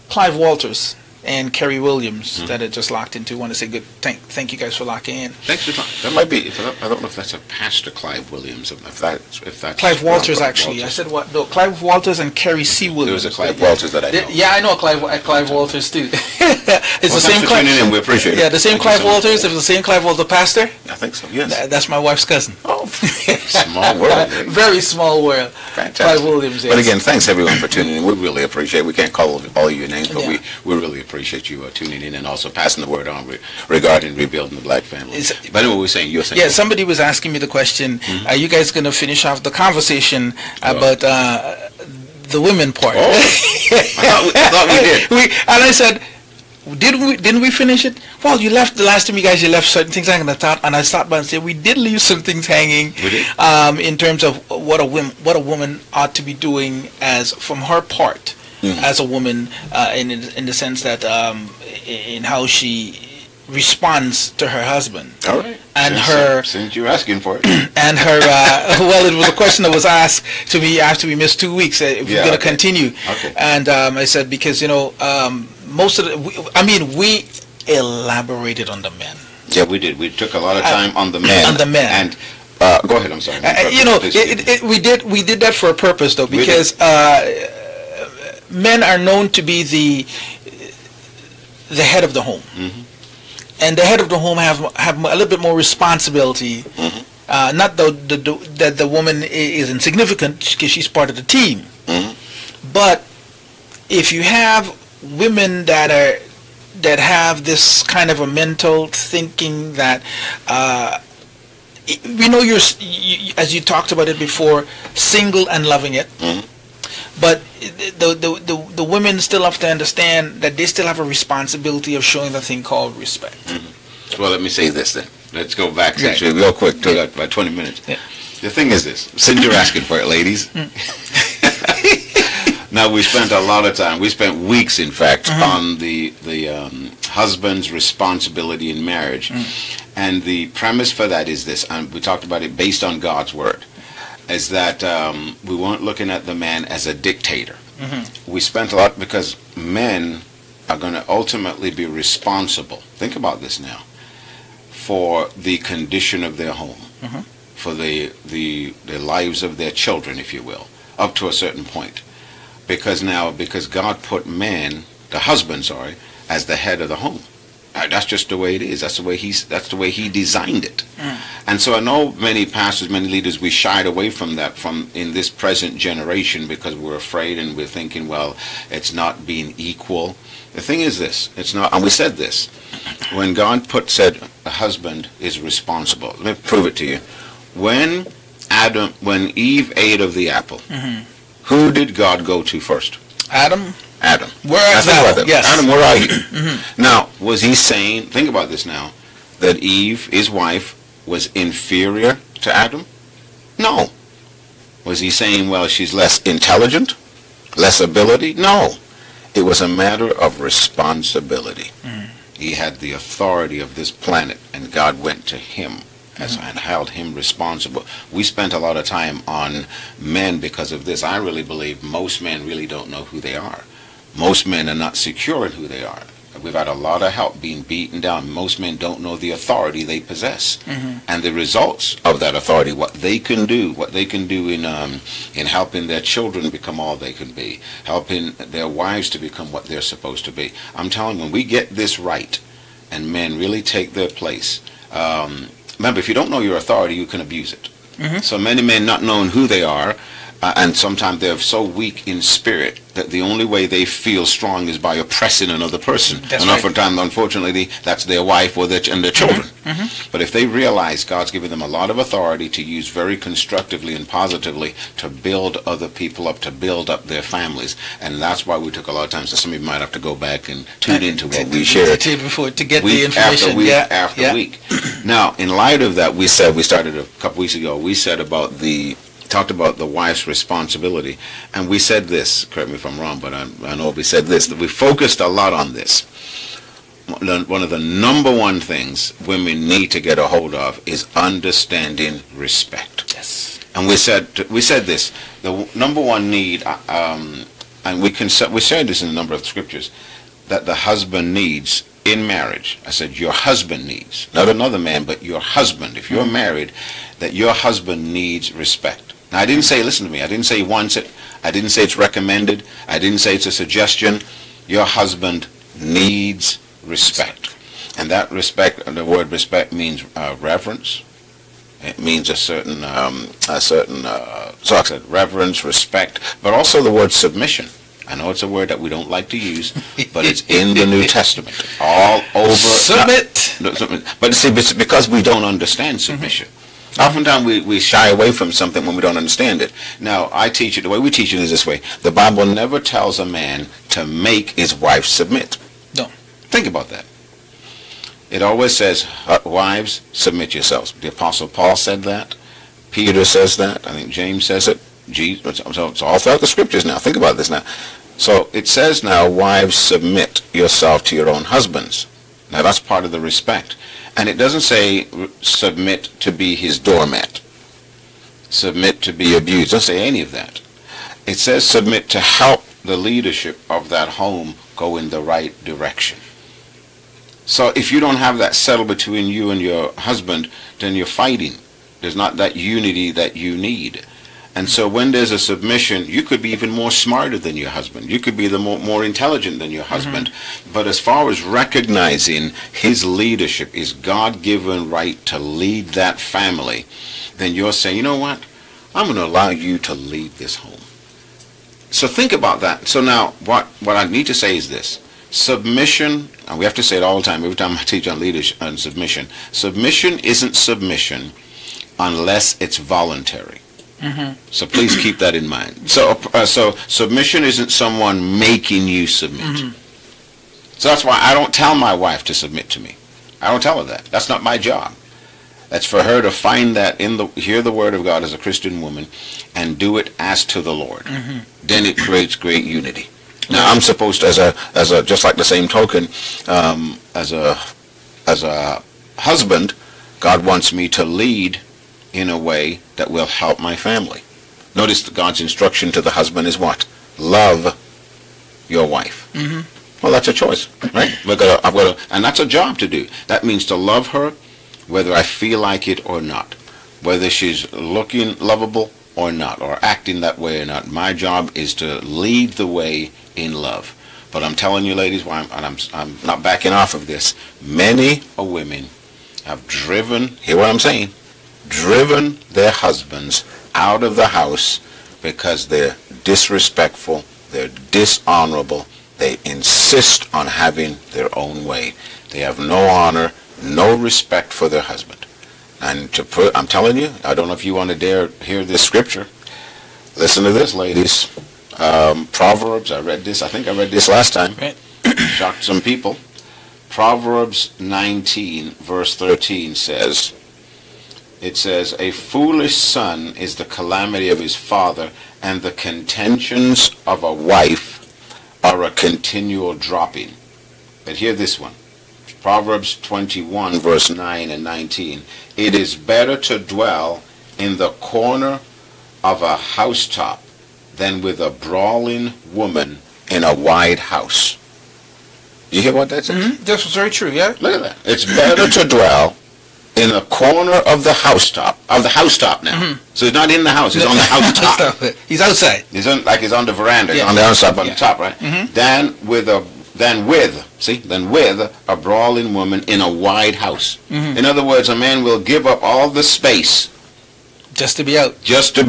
Clive Walters and Kerry Williams that are just locked into. Want to say thank you guys for locking in. Thanks. That might be. I don't know if that's a Pastor Clive Williams. If that's Clive Walters actually. Walters. I said what? No, Clive Walters and Kerry C. Williams. There was a Clive Walters that I know. Yeah, I know Clive Walters too. It's the same Clive. In. We appreciate it. Yeah, the same Clive Walters. It was the same Clive Walters pastor. I think so. Yes. That's my wife's cousin. Oh, small world. Very small world. Fantastic. Clive Williams. Yes. But again, thanks everyone for tuning in. We really appreciate it. We can't call all your names, but we really appreciate you tuning in and also passing the word on regarding rebuilding the black family. But anyway, you're saying. Yeah, somebody was asking me the question, are you guys going to finish off the conversation about the women part? Oh, I thought we did. And I said, didn't we finish it? Well, you left the last time you left certain things hanging. And I stopped by and said we did leave some things hanging. We did. In terms of what a woman ought to be doing from her part as a woman, in the sense that in how she responds to her husband. All right. And since you're asking for it. And her well, it was a question that was asked to me after we missed 2 weeks if we're going to continue. Okay. And I said because most of we elaborated on the men. Yeah, we did. We took a lot of time on the men. On the men. And go ahead. I'm sorry. We did that for a purpose though, because men are known to be the head of the home. And the head of the home have a little bit more responsibility. Not that the woman is insignificant because she's part of the team. But if you have women that have this kind of a mental thinking that you're as you talked about it before, single and loving it. But the women still have to understand that they still have a responsibility of showing the thing called respect. Mm-hmm. Well, let me say this then. Let's go back actually real quick to about 20 minutes. Yeah. The thing is this, since you're asking for it, ladies, now we spent a lot of time, we spent weeks, in fact, on the husband's responsibility in marriage. And the premise for that is this, and we talked about it based on God's word, is that we weren't looking at the man as a dictator. We spent a lot, because men are going to ultimately be responsible, think about this now, for the condition of their home, for the lives of their children, if you will, up to a certain point. Because God put man, the husband, as the head of the home. That's just the way it is. That's the way he designed it. And so I know many pastors, many leaders, we shied away from that in this present generation because we're afraid and we're thinking, well, it's not being equal. The thing is this, it's not, and we said this, when God said a husband is responsible. Let me prove it to you. When Eve ate of the apple, who did God go to first? Adam. Where is Adam? Yes. Adam, where are you? Now, was he saying, think about this now, that Eve, his wife, was inferior to Adam? No. Was he saying, well, she's less intelligent, less ability? No. It was a matter of responsibility. He had the authority of this planet, and God went to him and held him responsible. We spent a lot of time on men because of this. I really believe most men really don't know who they are. Most men are not secure in who they are. We've had a lot of help being beaten down. Most men don't know the authority they possess and the results of that authority, what they can do in helping their children become all they can be, helping their wives to become what they're supposed to be. I'm telling you, when we get this right and men really take their place, remember, if you don't know your authority, you can abuse it. So many men not knowing who they are, and sometimes they're so weak in spirit that the only way they feel strong is by oppressing another person. And oftentimes, unfortunately, that's their wife or their children. But if they realize God's given them a lot of authority to use very constructively and positively to build other people up, to build up their families, and that's why we took a lot of time. So some of you might have to go back and tune into what we shared to get the information. Week after week. Now, in light of that, we started a couple weeks ago, we said talked about the wife's responsibility, and we said this, correct me if I'm wrong, but I know we said this, that we focused a lot on this. One of the number one things women need to get a hold of is understanding respect. Yes. And we said this, the number one need, and we said this in a number of scriptures, that the husband needs in marriage. I said your husband needs, not another man, but your husband. If you're married, that your husband needs respect. Now, I didn't say, listen to me, I didn't say he wants it. I didn't say it's recommended. I didn't say it's a suggestion. Your husband needs respect. And that respect, the word respect means reverence. It means a certain, so I said reverence, respect, but also the word submission. I know it's a word that we don't like to use, but it's in the New Testament, all over. Submit. But see, it's because we don't understand submission. Oftentimes we shy away from something when we don't understand it. Now, I teach it, the way we teach it is this way. The Bible never tells a man to make his wife submit. No. Think about that. It always says, wives, submit yourselves. The Apostle Paul said that. Peter says that. I think James says it. Jesus, so it's all throughout the scriptures now. Think about this now. So it says now, wives, submit yourself to your own husbands. Now that's part of the respect. And it doesn't say submit to be his doormat. Submit to be abused. It doesn't say any of that. It says submit to help the leadership of that home go in the right direction. So if you don't have that settled between you and your husband, then you're fighting. There's not that unity that you need. And so when there's a submission, you could be even more smarter than your husband. You could be more intelligent than your husband. But as far as recognizing his leadership, his God-given right to lead that family, then you're saying, you know what? I'm going to allow you to lead this home. So think about that. So now what I need to say is this. Submission, and we have to say it all the time, every time I teach on leadership and submission. Submission isn't submission unless it's voluntary. So please keep that in mind. So submission isn't someone making you submit. So that's why I don't tell my wife to submit to me. I don't tell her that. That's not my job. That's for her to find that hear the word of God as a Christian woman and do it as to the Lord. Then it creates great unity. Now I'm supposed to, as a just like the same token, as a husband, God wants me to lead in a way that will help my family. Notice that God's instruction to the husband is what? Love your wife. Well, that's a choice, right? And that's a job to do. That means to love her whether I feel like it or not, whether she's looking lovable or not, or acting that way or not. My job is to lead the way in love. But I'm telling you, ladies, I'm not backing off of this. Many women have driven their husbands out of the house because they're disrespectful, they're dishonorable, they insist on having their own way. They have no honor, no respect for their husband. And I'm telling you, I don't know if you want to dare hear this scripture. Listen to this, ladies. Proverbs, I think I read this last time. Right. Shocked some people. Proverbs 19, verse 13 says, a foolish son is the calamity of his father, and the contentions of a wife are a continual dropping. But hear this one. Proverbs 21, verse 9 and 19. It is better to dwell in the corner of a housetop than with a brawling woman in a wide house. You hear what that says? This was very true, yeah? Look at that. It's better to dwell in the corner of the housetop now. So he's not in the house, he's on the housetop. He's outside. He's on the veranda, Yeah. on the outside, on the top, right? Than with a brawling woman in a wide house. In other words, a man will give up all the space just to be out. Just to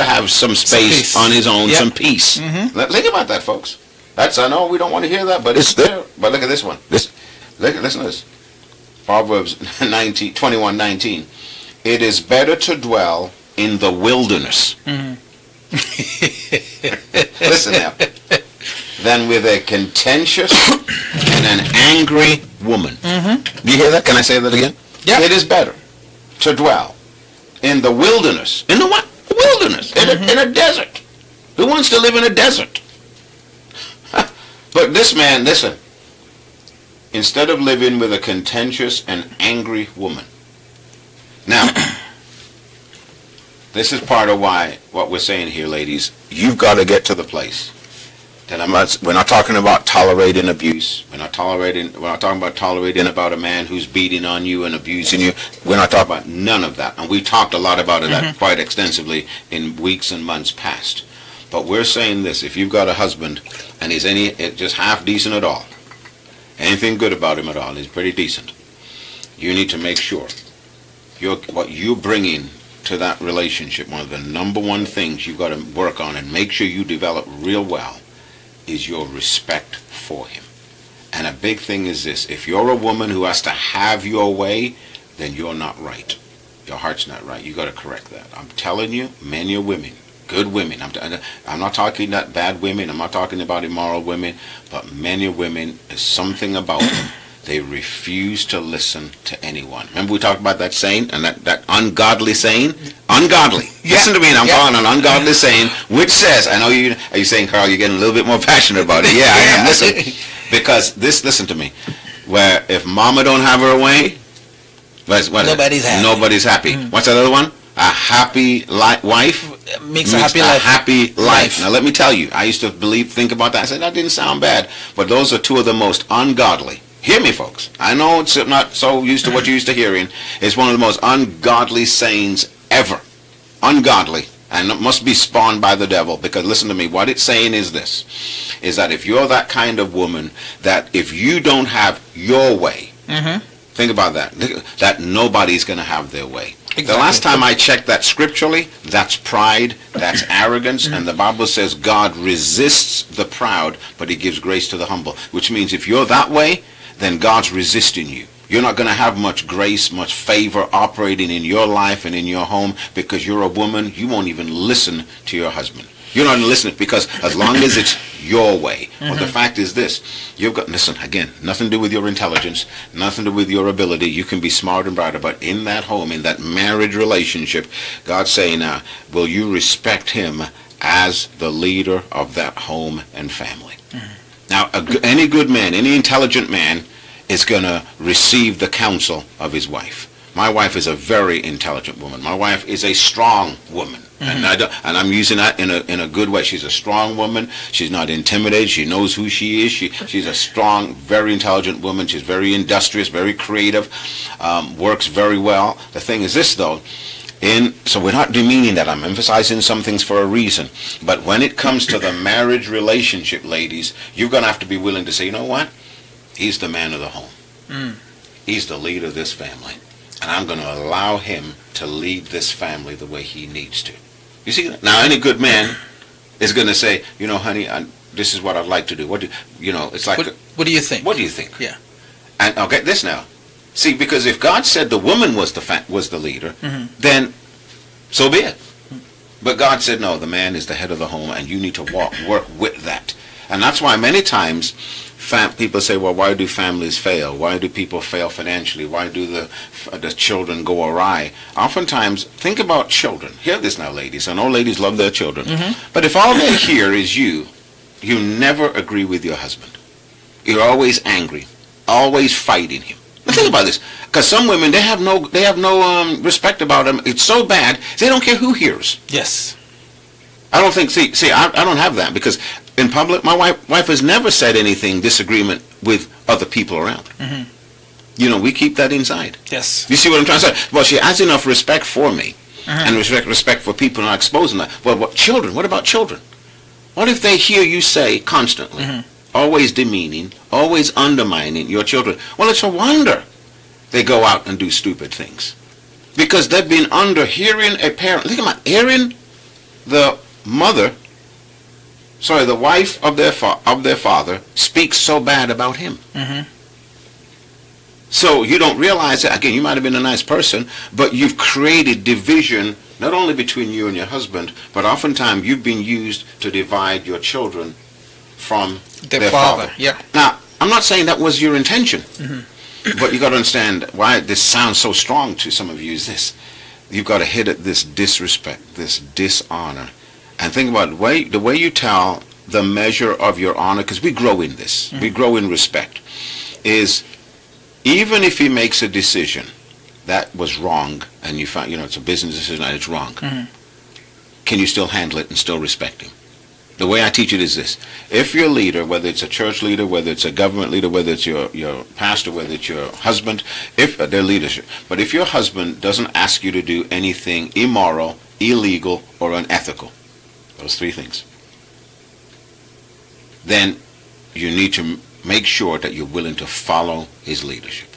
have some space on his own, some peace. Think about that, folks. I know we don't want to hear that, but it's there. But look at this one. Listen to this. Proverbs 21:19. It is better to dwell in the wilderness. Listen now. Than with a contentious and an angry woman. Do you hear that? Can I say that again? Yeah. It is better to dwell in the wilderness. In the what? Wilderness. In a desert. Who wants to live in a desert? But this man, listen. Instead of living with a contentious and angry woman. Now, this is part of what we're saying here, ladies. You've got to get to the place. We're not talking about tolerating abuse. We're not talking about tolerating about a man who's beating on you and abusing you. We're not talking about none of that. And we talked a lot about that quite extensively in weeks and months past. But we're saying this: if you've got a husband and he's just half decent at all, anything good about him at all, he's pretty decent, you need to make sure what you're bringing to that relationship, one of the number one things you've got to work on and make sure you develop real well, is your respect for him. And a big thing is this: if you're a woman who has to have your way, then you're not right. Your heart's not right. You got to correct that. I'm telling you, men or women, good women. I'm not talking about bad women. I'm not talking about immoral women. But men or women, there's something about them. They refuse to listen to anyone. Remember we talked about that saying, and that ungodly saying? Ungodly. Yeah. Listen to me, and I'm calling an ungodly saying, which says, are you saying, Carl, you're getting a little bit more passionate about it? Yeah, I am. Listen. Because listen to me. Where if mama don't have her way, nobody's happy. What's that other one? A happy wife makes a happy life. Now let me tell you, I used to think about that. I said, that didn't sound bad. But those are two of the most ungodly. Hear me, folks. I know it's not so used to what you're used to hearing. It's one of the most ungodly sayings ever. Ungodly. And it must be spawned by the devil. Because listen to me, what it's saying is this. Is that if you're that kind of woman, that if you don't have your way, think about that. That nobody's going to have their way. Exactly. The last time I checked that scripturally, that's pride, that's arrogance, and the Bible says God resists the proud, but he gives grace to the humble. Which means if you're that way, then God's resisting you. You're not going to have much grace, much favor operating in your life and in your home because you're a woman. You won't even listen to your husband. You're not listening because as long as it's your way. Well, the fact is this. You've got, listen, again, nothing to do with your intelligence, nothing to do with your ability. You can be smart and brighter, but in that home, in that marriage relationship, God's saying now, will you respect him as the leader of that home and family? Now, any good man, any intelligent man is going to receive the counsel of his wife. My wife is a very intelligent woman. My wife is a strong woman. And I'm using that in a good way. She's a strong woman. She's not intimidated. She knows who she is. She's a strong, very intelligent woman. She's very industrious, very creative, works very well. The thing is this, though. So we're not demeaning that. I'm emphasizing some things for a reason. But when it comes to the marriage relationship, ladies, you're going to have to be willing to say, you know what? He's the man of the home. He's the leader of this family. And I'm going to allow him to lead this family the way he needs to. You see that? Now, any good man is going to say, you know, honey, this is what I'd like to do. It's like... What do you think? What do you think? Yeah. And I'll get this now. See, because if God said the woman was the leader, then so be it. But God said, no, the man is the head of the home, and you need to work with that. And that's why many times people say, well, why do families fail? Why do people fail financially? Why do the children go awry? Oftentimes, think about children. Hear this now, ladies. I know ladies love their children. But if all they hear is you never agree with your husband. You're always angry, always fighting him. Now think about this. Because some women, they have no respect about them. It's so bad, they don't care who hears. Yes. I don't think, I don't have that because in public, my wife has never said anything disagreement with other people around. You know, we keep that inside. Yes. You see what I'm trying to say? Well, she has enough respect for me and respect for people not exposing that. Well, children? What about children? What if they hear you say constantly, always demeaning, always undermining your children? Well, it's a wonder they go out and do stupid things. Because they've been hearing a parent. Think about hearing the the wife of their father speaks so bad about him. So you don't realize that, again, you might have been a nice person, but you've created division not only between you and your husband, but oftentimes you've been used to divide your children from their father. Yeah. Now, I'm not saying that was your intention, but you got to understand why this sounds so strong to some of you is this. You've got to hit at this disrespect, this dishonor. And think about the way you tell the measure of your honor, because we grow in this, we grow in respect, is even if he makes a decision that was wrong, and you find, it's a business decision and it's wrong, can you still handle it and still respect him? The way I teach it is this. If your leader, whether it's a church leader, whether it's a government leader, whether it's your pastor, whether it's your husband, if their leadership, but if your husband doesn't ask you to do anything immoral, illegal, or unethical, those three things, then you need to make sure that you're willing to follow his leadership.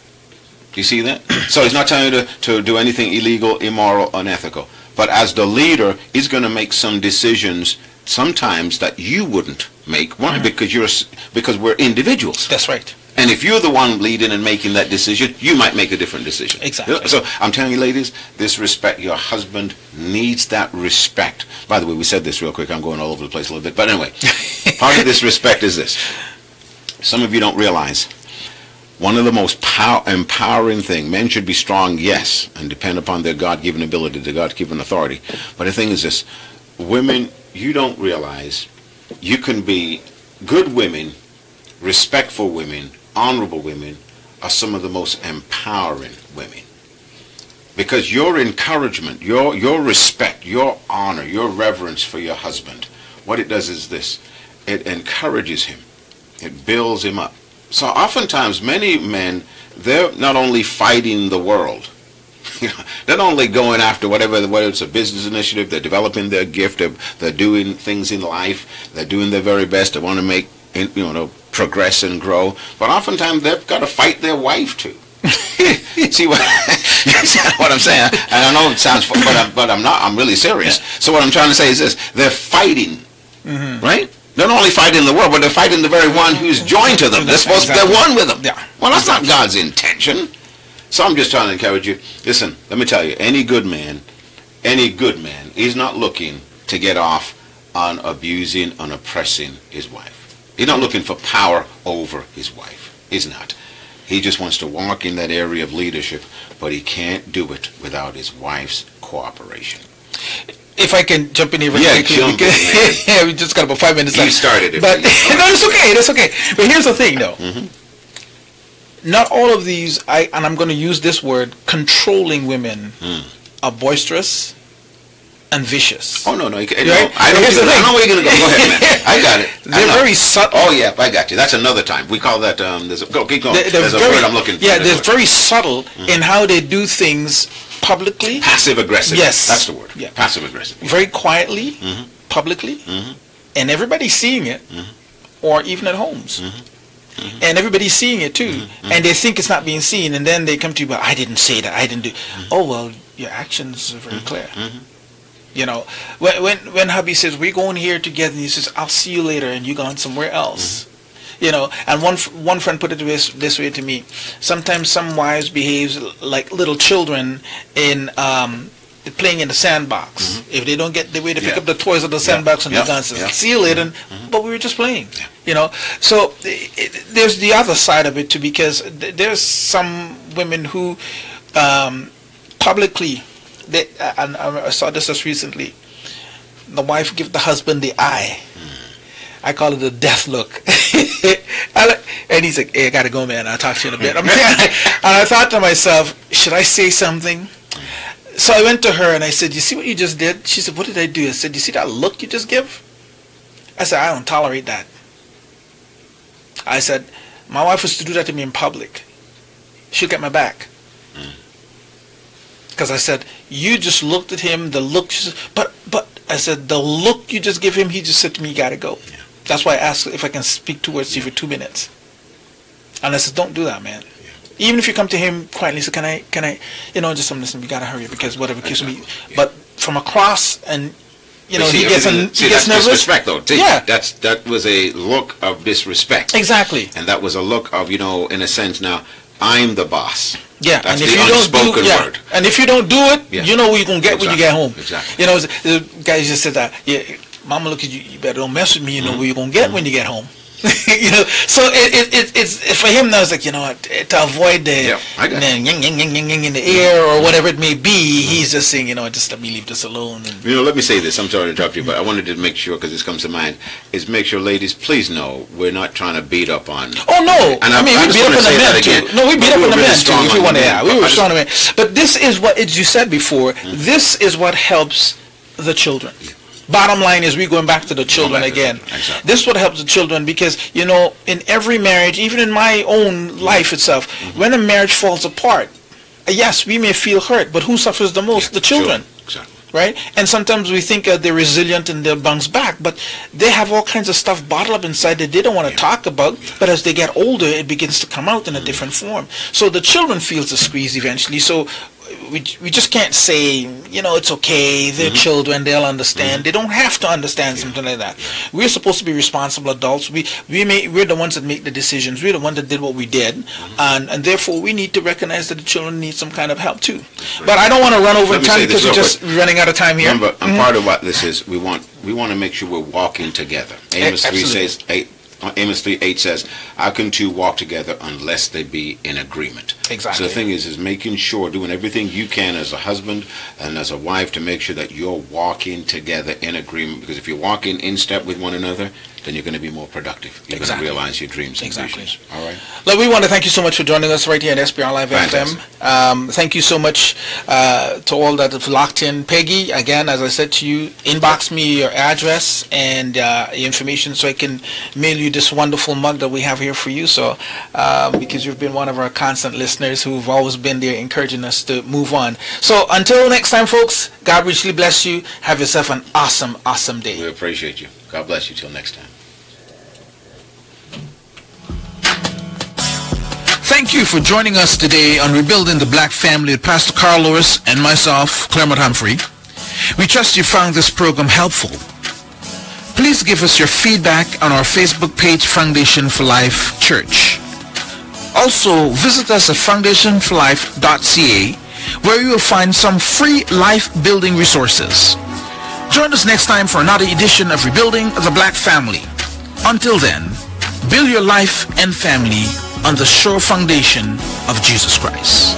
Do you see that? So he's not telling you to do anything illegal, immoral, unethical. But as the leader, he's going to make some decisions sometimes that you wouldn't make. Why? Because we're individuals. That's right. And if you're the one leading and making that decision, you might make a different decision. Exactly. So I'm telling you, ladies, this respect, your husband needs that respect. By the way, we said this real quick. I'm going all over the place a little bit. But anyway, part of this respect is this. Some of you don't realize one of the most empowering things, men should be strong, yes, and depend upon their God-given ability, their God-given authority. But the thing is this, women, you don't realize you can be good women, respectful women, honorable women are some of the most empowering women. Because your encouragement, your respect, your honor, your reverence for your husband, what it does is this, it encourages him. It builds him up. So oftentimes many men, they're not only fighting the world, they're not only going after whether it's a business initiative, they're developing their gift, they're doing things in life, they're doing their very best, they want to make, progress and grow, but oftentimes they've got to fight their wife too. See what I'm saying? And I know it sounds funny, but I'm not. I'm really serious. Yeah. So what I'm trying to say is this: they're fighting, right? They're not only fighting the world, but they're fighting the very one who's joined to them. They're one with them. Yeah. Well, that's not God's intention. So I'm just trying to encourage you. Listen, let me tell you, any good man, he's not looking to get off on abusing and oppressing his wife. He's not looking for power over his wife. He's not. He just wants to walk in that area of leadership, but he can't do it without his wife's cooperation. If I can jump in here very quickly, because we just got about 5 minutes left. You started it. But no, it's okay. That's okay. But here's the thing, though. Not all of these, and I'm going to use this word, controlling women are boisterous and vicious. Oh, no. Right? I know where you're going to go. Go ahead, man. I got it. They're very subtle. Oh, yeah, I got you. That's another time. We call that, keep going. There's a word I'm looking for. Yeah, they're very subtle in how they do things publicly. Passive-aggressive. Yes. That's the word. Yeah. Passive-aggressive. Very quietly, publicly, and everybody's seeing it, or even at homes. And everybody's seeing it too, and they think it's not being seen, and then they come to you, but I didn't say that, I didn't do. Oh, well, your actions are very clear. You know, when hubby says, we're going here together, and he says, I'll see you later, and you gone somewhere else. You know, and one friend put it this way to me. Sometimes some wives behave like little children in playing in the sandbox. If they don't get the way to pick up the toys of the sandbox, and they're gone, says, see you later, but we were just playing. You know, so there's the other side of it too, because there's some women who publicly, and I saw this just recently, the wife give the husband the eye. I call it the death look. And he's like, hey, I gotta go, man, I'll talk to you in a bit. And I thought to myself, should I say something? So I went to her and I said, you see what you just did? She said, what did I do? I said, you see that look you just give? I said, I don't tolerate that. I said, my wife was to do that to me in public. She'll get my back. Because I said, you just looked at him, the look, but I said, the look you just give him, he just said to me, you gotta go. That's why I asked if I can speak 2 words to you for 2 minutes. And I said, don't do that, man. Even if you come to him quietly, say, can I, you know, just listen, we gotta hurry because whatever kiss me. But from across, and you know, he gets nervous. Disrespect, though. Yeah, that was a look of disrespect. Exactly. And that was a look of, you know, in a sense, now I'm the boss. Yeah, that's and the unspoken word. And if you don't do it, you know what you're gonna get when you get home. Exactly. You know, the guy just said that. Yeah, Mama, look at you. You better don't mess with me. You know what you're gonna get when you get home. You know, so it's for him now. It's like, you know what, to avoid the in the air or whatever it may be. He's just saying, you know, just let me leave this alone. And you know, let me say this. I'm sorry to interrupt you, but I wanted to make sure, because this comes to mind, is make sure, ladies, please know we're not trying to beat up on. Oh no, and I mean we beat up on the men too. No, we beat up on the men too. If you want to, yeah, we were strong on the men. But this is what, as you said before, this is what helps the children. Bottom line is, we're going back to the children again. Exactly. This is what helps the children, because, you know, in every marriage, even in my own life itself, when a marriage falls apart, yes, we may feel hurt, but who suffers the most? The children. Sure. Exactly. Right? And sometimes we think they're resilient and they'll bounce back, but they have all kinds of stuff bottled up inside that they don't want to talk about, but as they get older, it begins to come out in a different form. So the children feels the squeeze eventually. So we just can't say, you know, it's okay, they're children, they'll understand. They don't have to understand something like that. We're supposed to be responsible adults. We're the ones that make the decisions. We're the ones that did what we did, and therefore we need to recognize that the children need some kind of help too. But I don't want to run over time because we're just running out of time here. Remember, and part of what this is, we want to make sure we're walking together. Amos 3:8 says, how can two walk together unless they be in agreement? Exactly. So the thing is making sure, doing everything you can as a husband and as a wife to make sure that you're walking together in agreement, because if you're walking in step with one another, then you're going to be more productive. You're going to realize your dreams and visions. All right. Look, we want to thank you so much for joining us right here at SBR Live FM. Thank you so much to all that have locked in. Peggy, again, as I said to you, inbox me your address and information so I can mail you this wonderful mug that we have here for you. So, because you've been one of our constant listeners who've always been there encouraging us to move on. So until next time, folks, God richly bless you. Have yourself an awesome, awesome day. We appreciate you. God bless you till next time. Thank you for joining us today on Rebuilding the Black Family with Pastor Carl Lewis and myself, Claremont Humphrey. We trust you found this program helpful. Please give us your feedback on our Facebook page, Foundation for Life Church. Also, visit us at foundationforlife.ca, where you will find some free life-building resources. Join us next time for another edition of Rebuilding the Black Family. Until then, build your life and family on the sure foundation of Jesus Christ.